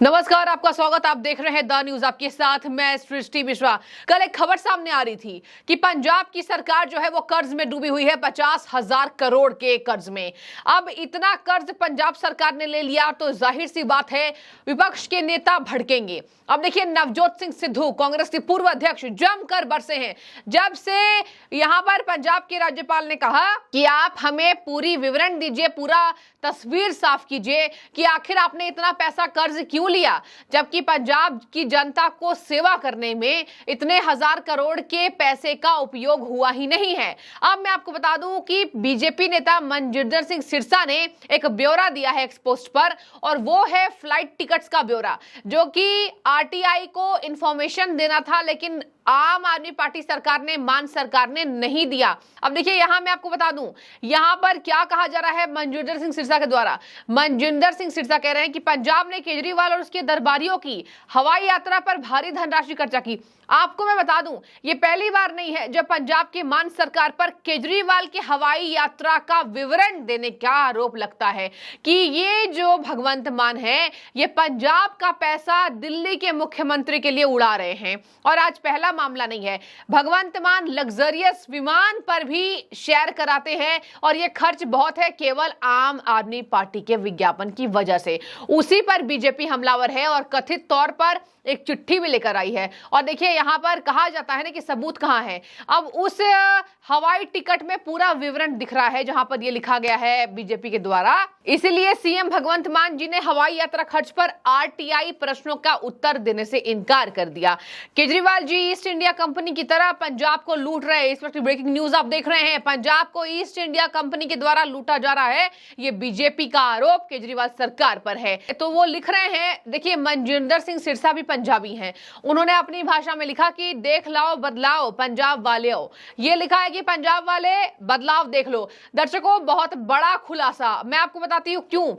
नमस्कार, आपका स्वागत। आप देख रहे हैं द न्यूज, आपके साथ मैं सृष्टि मिश्रा। कल एक खबर सामने आ रही थी कि पंजाब की सरकार जो है वो कर्ज में डूबी हुई है, 50,000 करोड़ के कर्ज में। अब इतना कर्ज पंजाब सरकार ने ले लिया तो जाहिर सी बात है विपक्ष के नेता भड़केंगे। अब देखिए, नवजोत सिंह सिद्धू कांग्रेस के पूर्व अध्यक्ष जमकर बरसे हैं जब से यहां पर पंजाब के राज्यपाल ने कहा कि आप हमें पूरी विवरण दीजिए, पूरा तस्वीर साफ कीजिए कि आखिर आपने इतना पैसा कर्ज क्यों लिया, जबकि पंजाब की जनता को सेवा करने में इतने हजार करोड़ के पैसे का उपयोग हुआ ही नहीं है। अब मैं आपको बता दूं कि बीजेपी नेता मनजिंदर सिंह सिरसा ने एक ब्यौरा दिया है एक्स पोस्ट पर, और वो है फ्लाइट टिकट्स का ब्यौरा, जो कि आरटीआई को इंफॉर्मेशन देना था, लेकिन आम आदमी पार्टी सरकार ने, मान सरकार ने नहीं दिया। अब देखिए, यहां मैं आपको बता दूं यहां पर क्या कहा जा रहा है मनजिंदर सिंह सिरसा के द्वारा। मनजिंदर सिंह सिरसा कह रहे हैं कि पंजाब ने केजरीवाल और उसके दरबारियों की हवाई यात्रा पर भारी धनराशि खर्चा की। आपको मैं बता दूं, ये पहली बार नहीं है जब पंजाब की मान सरकार पर केजरीवाल की हवाई यात्रा का विवरण देने का आरोप लगता है कि ये जो भगवंत मान है ये पंजाब का पैसा दिल्ली के मुख्यमंत्री के लिए उड़ा रहे हैं। और आज पहला मामला नहीं है, भगवंत मान लग्जरियस विमान पर भी शेयर कराते हैं, और ये खर्च बहुत है केवल आम आदमी पार्टी के विज्ञापन की वजह से। उसी पर बीजेपी हमलावर है और कथित तौर पर एक चिट्ठी भी लेकर आई है। और देखिए, यहां पर कहा जाता है ना कि सबूत कहां है। अब उस हवाई टिकट में पूरा विवरण दिख रहा है जहां पर यह लिखा गया है बीजेपी के द्वारा। इसलिए सीएम भगवंत मान जी ने हवाई यात्रा खर्च पर आरटीआई प्रश्नों का उत्तर देने से इनकार कर दिया। Kejriwal ji east India company की तरह पंजाब को लूट रहे हैं। इस वक्त ब्रेकिंग न्यूज आप देख रहे हैं, पंजाब को ईस्ट इंडिया कंपनी के द्वारा लूटा जा रहा है, ये बीजेपी का आरोप केजरीवाल सरकार पर है। तो वो लिख रहे हैं, देखिए मनजिंदर सिंह सिरसा भी पंजाबी हैं, उन्होंने अपनी भाषा में लिखा कि देख लाओ बदलाव पंजाब वाले हो। ये लिखा है कि पंजाब वाले बदलाव देख लो। दर्शकों, बहुत बड़ा खुलासा मैं आपको बताती हूँ क्यों।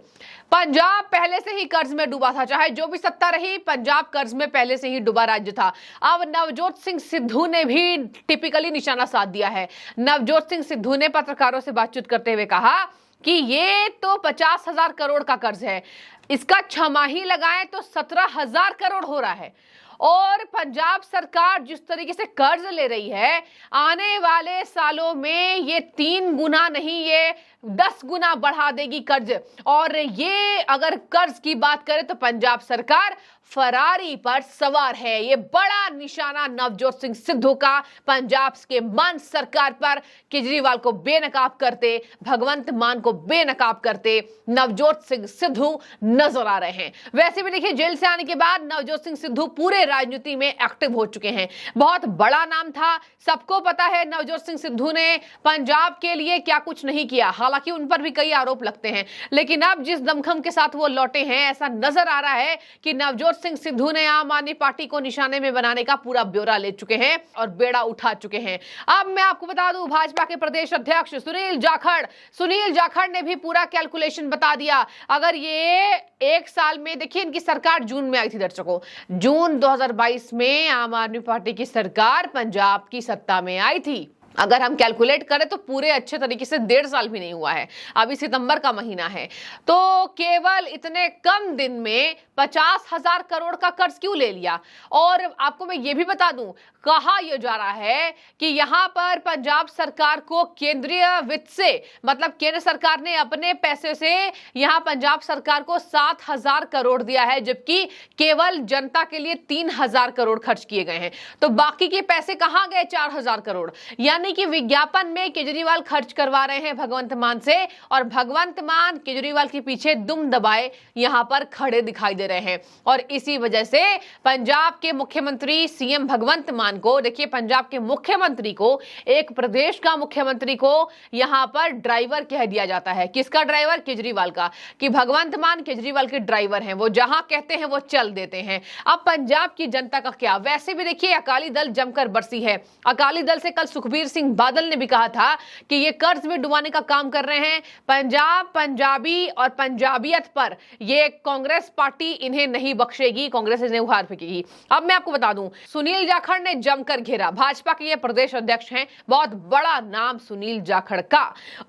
पंजाब पहले से ही कर्ज में डूबा था, चाहे जो भी सत्ता रही, पंजाब कर्ज में पहले से ही डूबा राज्य था। अब नवजोत सिंह सिद्धू ने भी टिपिकली निशाना साध दिया है। नवजोत सिंह सिद्धू ने पत्रकारों से बातचीत करते हुए कहा कि ये तो 50,000 करोड़ का कर्ज है, इसका छमाही लगाएं तो 17,000 करोड़ हो रहा है। और पंजाब सरकार जिस तरीके से कर्ज ले रही है, आने वाले सालों में ये 3 गुना नहीं, ये 10 गुना बढ़ा देगी कर्ज। और ये अगर कर्ज की बात करें तो पंजाब सरकार फरारी पर सवार है। ये बड़ा निशाना नवजोत सिंह सिद्धू का पंजाब के मान सरकार पर। केजरीवाल को बेनकाब करते, भगवंत मान को बेनकाब करते नवजोत सिंह सिद्धू नजर आ रहे हैं। वैसे भी देखिए, जेल से आने के बाद नवजोत सिंह सिद्धू पूरे राजनीति में एक्टिव हो चुके हैं। बहुत बड़ा नाम था, सबको पता है नवजोत सिंह सिद्धू ने पंजाब के लिए क्या कुछ नहीं किया। हालांकि उन पर भी कई आरोप लगते हैं, लेकिन अब जिस दमखम के साथ वो लौटे हैं, ऐसा नजर आ रहा है कि नवजोत सिंह सिद्धू ने आम आदमी पार्टी को निशाने में बनाने का पूरा ब्यौरा ले चुके हैं और बेड़ा उठा चुके हैं। अब मैं आपको बता दूं, भाजपा के प्रदेश अध्यक्ष सुनील जाखड़ ने भी पूरा कैलकुलेशन बता दिया। अगर ये एक साल में, देखिए इनकी सरकार जून में आई थी दर्शकों, जून 2022 में आम आदमी पार्टी की सरकार पंजाब की सत्ता में आई थी। अगर हम कैलकुलेट करें तो पूरे अच्छे तरीके से 1.5 साल भी नहीं हुआ है, अभी सितंबर का महीना है। तो केवल इतने कम दिन में 50,000 करोड़ का कर्ज क्यों ले लिया। और आपको मैं ये भी बता दूं, कहा यह जा रहा है कि यहां पर पंजाब सरकार को केंद्रीय वित्त से, मतलब केंद्र सरकार ने अपने पैसे से यहां पंजाब सरकार को 7,000 करोड़ दिया है, जबकि केवल जनता के लिए 3,000 करोड़ खर्च किए गए हैं। तो बाकी के पैसे कहां गए? 4,000 करोड़। यानी कि विज्ञापन में केजरीवाल खर्च करवा रहे हैं भगवंत मान से, और भगवंत मान केजरीवाल के पीछे दुम दबाए यहां पर खड़े दिखाई दे रहे हैं। और इसी वजह से पंजाब के मुख्यमंत्री सीएम भगवंत मान को, देखिए पंजाब के मुख्यमंत्री को, एक प्रदेश का मुख्यमंत्री को यहां पर ड्राइवर कह दिया जाता है। किसका ड्राइवर? केजरीवाल का, कि भगवंत मान केजरीवाल के ड्राइवर हैं, वो जहां कहते हैं वो चल देते हैं। अब पंजाब की जनता का क्या? वैसे भी देखिए, अकाली दल जमकर बरसी है। अकाली दल से कल सुखबीर सिंह बादल ने भी कहा था कि ये कर्ज में डुबाने का काम कर रहे हैं। पंजाब, पंजाबी और पंजाबियत पर ये कांग्रेस पार्टी इन्हें नहीं बख्शेगी, कांग्रेस इन्हें उखाड़ फेंकेगी। अब मैं आपको बता दूं, सुनील जाखड़ ने जमकर घेरा, भाजपा के ये प्रदेश अध्यक्ष हैं, बहुत बड़ा नाम सुनील जाखड़ का।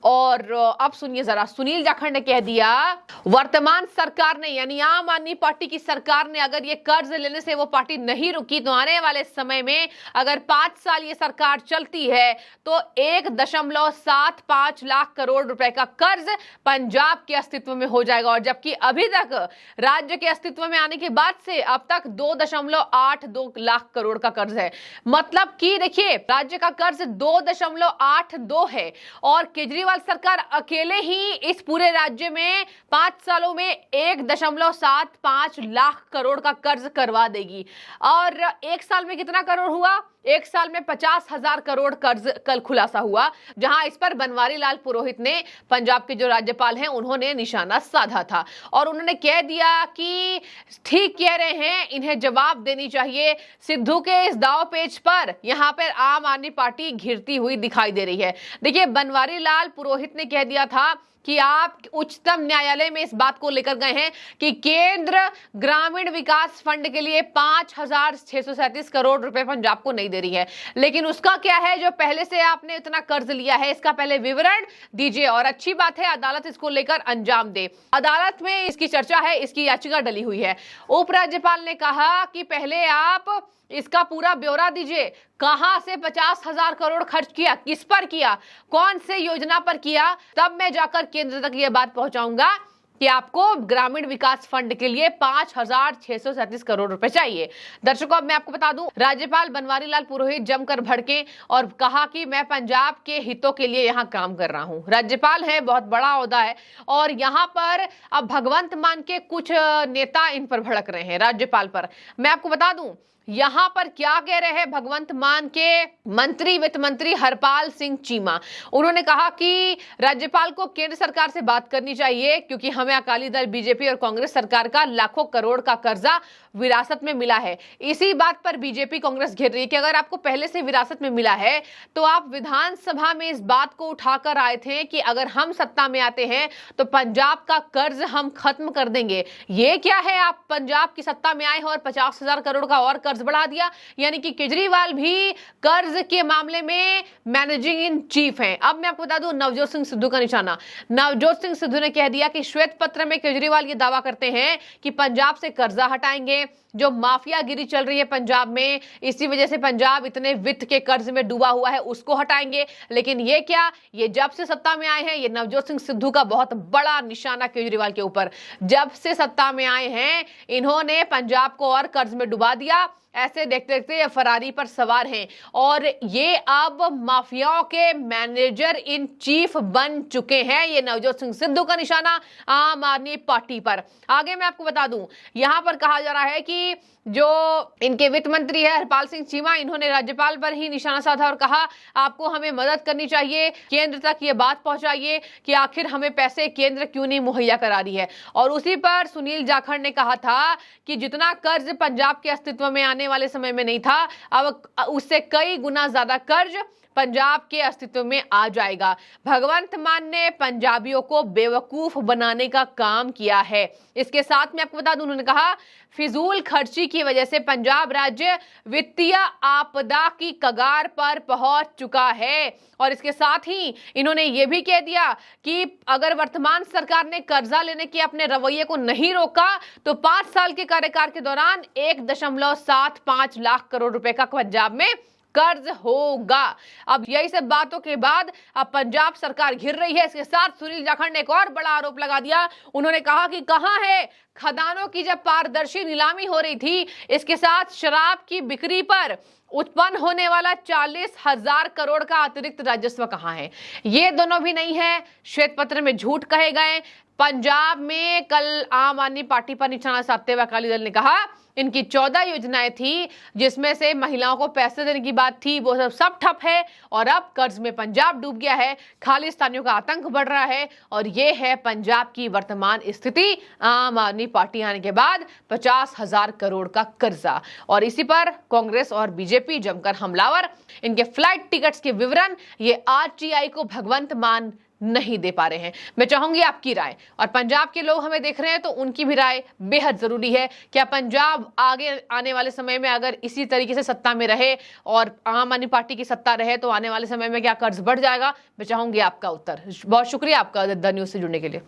और अब सुनिए जरा, सुनील जाखड़ ने कह दिया वर्तमान सरकार ने यानी आम आदमी पार्टी की सरकार ने अगर ये कर्ज लेने से वो पार्टी नहीं रुकी तो आने वाले समय में अगर 5 साल ये सरकार चलती है तो 1.75 लाख करोड़ रुपए का कर्ज पंजाब के अस्तित्व में हो जाएगा। और जबकि अभी तक राज्य के अस्तित्व में आने के बाद से अब तक 2.82 लाख करोड़ का कर्ज है। मतलब कि देखिए, राज्य का कर्ज 2.82 है और केजरीवाल सरकार अकेले ही इस पूरे राज्य में 5 सालों में 1.75 लाख करोड़ का कर्ज करवा देगी। और एक साल में कितना करोड़ हुआ? एक साल में 50,000 करोड़ कर्ज कल खुलासा हुआ, जहां इस पर बनवारी लाल पुरोहित ने, पंजाब के जो राज्यपाल हैं, उन्होंने निशाना साधा था और उन्होंने कह दिया कि ठीक कह रहे हैं, इन्हें जवाब देनी चाहिए। सिद्धू के इस दाव पेच पर यहां पर आम आदमी पार्टी घिरती हुई दिखाई दे रही है। देखिए, बनवारी लाल पुरोहित ने कह दिया था कि आप उच्चतम न्यायालय में इस बात को लेकर गए हैं कि केंद्र ग्रामीण विकास फंड के लिए 5,637 करोड़ रुपए पंजाब को नहीं दे रही है। लेकिन उसका क्या है जो पहले से आपने इतना कर्ज लिया है, इसका पहले विवरण दीजिए। और अच्छी बात है, अदालत इसको लेकर अंजाम दे। अदालत में इसकी चर्चा है, इसकी याचिका डली हुई है। उपराज्यपाल ने कहा कि पहले आप इसका पूरा ब्यौरा दीजिए, कहां से 50,000 करोड़ खर्च किया, किस पर किया, कौन से योजना पर किया, तब मैं जाकर केंद्र तक यह बात पहुंचाऊंगा कि आपको ग्रामीण विकास फंड के लिए 5,637 करोड़ रुपए चाहिए। दर्शकों, अब मैं आपको बता दूं, राज्यपाल बनवारी लाल पुरोहित जमकर भड़के और कहा कि मैं पंजाब के हितों के लिए यहां काम कर रहा हूं। राज्यपाल है, बहुत बड़ा ओहदा है और यहां पर अब भगवंत मान के कुछ नेता इन पर भड़क रहे हैं राज्यपाल पर। मैं आपको बता दूं यहां पर क्या कह रहे हैं भगवंत मान के मंत्री, वित्त मंत्री हरपाल सिंह चीमा। उन्होंने कहा कि राज्यपाल को केंद्र सरकार से बात करनी चाहिए क्योंकि हमें अकाली दल, बीजेपी और कांग्रेस सरकार का लाखों करोड़ का कर्जा विरासत में मिला है। इसी बात पर बीजेपी, कांग्रेस घेर रही है कि अगर आपको पहले से विरासत में मिला है तो आप विधानसभा में इस बात को उठाकर आए थे कि अगर हम सत्ता में आते हैं तो पंजाब का कर्ज हम खत्म कर देंगे। ये क्या है, आप पंजाब की सत्ता में आए हो और 50,000 करोड़ का और कर्ज बढ़ा दिया। यानी कि केजरीवाल भी कर्ज के मामले में मैनेजिंग इन चीफ हैं। अब मैं आपको बता दूं, नवजोत सिंह सिद्धू का निशाना। नवजोत सिंह सिद्धू ने कह दिया कि श्वेत पत्र में केजरीवाल ये दावा करते हैं कि पंजाब से कर्जा हटाएंगे, जो माफियागिरी चल रही है पंजाब में, इसी वजह से पंजाब इतने वित्त के कर्ज में डूबा हुआ है, उसको हटाएंगे। लेकिन ये क्या, ये जब से सत्ता में आए हैं, ये नवजोत सिंह सिद्धू का बहुत बड़ा निशाना केजरीवाल के ऊपर। जब से सत्ता में आए हैं, इन्होंने पंजाब को और कर्ज में डुबा दिया। ऐसे देखते देखते ये फरारी पर सवार हैं और ये अब माफियाओं के मैनेजर इन चीफ बन चुके हैं। ये नवजोत सिंह सिद्धू का निशाना आम आदमी पार्टी पर। आगे मैं आपको बता दूं, यहां पर कहा जा रहा है कि जो इनके वित्त मंत्री है हरपाल सिंह चीमा, इन्होंने राज्यपाल पर ही निशाना साधा और कहा आपको हमें मदद करनी चाहिए, केंद्र तक ये बात पहुंचाइए कि आखिर हमें पैसे केंद्र क्यों नहीं मुहैया करा रही है। और उसी पर सुनील जाखड़ ने कहा था कि जितना कर्ज पंजाब के अस्तित्व में आने वाले समय में नहीं था, अब उससे कई गुना ज्यादा कर्ज पंजाब के अस्तित्व में आ जाएगा। भगवंत मान ने पंजाबियों को बेवकूफ बनाने का काम किया है। इसके साथ में आपको बता दूं, उन्होंने कहा फिजूल खर्ची की वजह से पंजाब राज्य वित्तीय आपदा की कगार पर पहुंच चुका है। और इसके साथ ही इन्होंने ये भी कह दिया कि अगर वर्तमान सरकार ने कर्जा लेने के अपने रवैये को नहीं रोका तो 5 साल के कार्यकाल के दौरान 1.75 लाख करोड़ रुपए का पंजाब में कर्ज होगा। अब यही सब बातों के बाद अब पंजाब सरकार घिर रही है। इसके साथ सुनील जाखड़ ने एक और बड़ा आरोप लगा दिया। उन्होंने कहा कि कहां है खदानों की जब पारदर्शी नीलामी हो रही थी, इसके साथ शराब की बिक्री पर उत्पन्न होने वाला 40,000 करोड़ का अतिरिक्त राजस्व कहां है? ये दोनों भी नहीं है। श्वेत पत्र में झूठ कहे गए। पंजाब में कल आम आदमी पार्टी पर निशाना साधते हुए अकाली दल ने कहा इनकी 14 योजनाएं थी जिसमें से महिलाओं को पैसे देने की बात थी, वो सब ठप है और अब कर्ज में पंजाब डूब गया है, खालिस्तानियों का आतंक बढ़ रहा है और ये है पंजाब की वर्तमान स्थिति। आम आदमी पार्टी आने के बाद 50,000 करोड़ का कर्जा और इसी पर कांग्रेस और बीजेपी जमकर हमलावर। इनके फ्लाइट टिकट्स के विवरण ये आरटीआई को भगवंत मान नहीं दे पा रहे हैं। मैं चाहूंगी आपकी राय, और पंजाब के लोग हमें देख रहे हैं तो उनकी भी राय बेहद जरूरी है। क्या पंजाब आगे आने वाले समय में अगर इसी तरीके से सत्ता में रहे और आम आदमी पार्टी की सत्ता रहे तो आने वाले समय में क्या कर्ज बढ़ जाएगा? मैं चाहूंगी आपका उत्तर। बहुत शुक्रिया आपका द न्यूज़ से जुड़ने के लिए।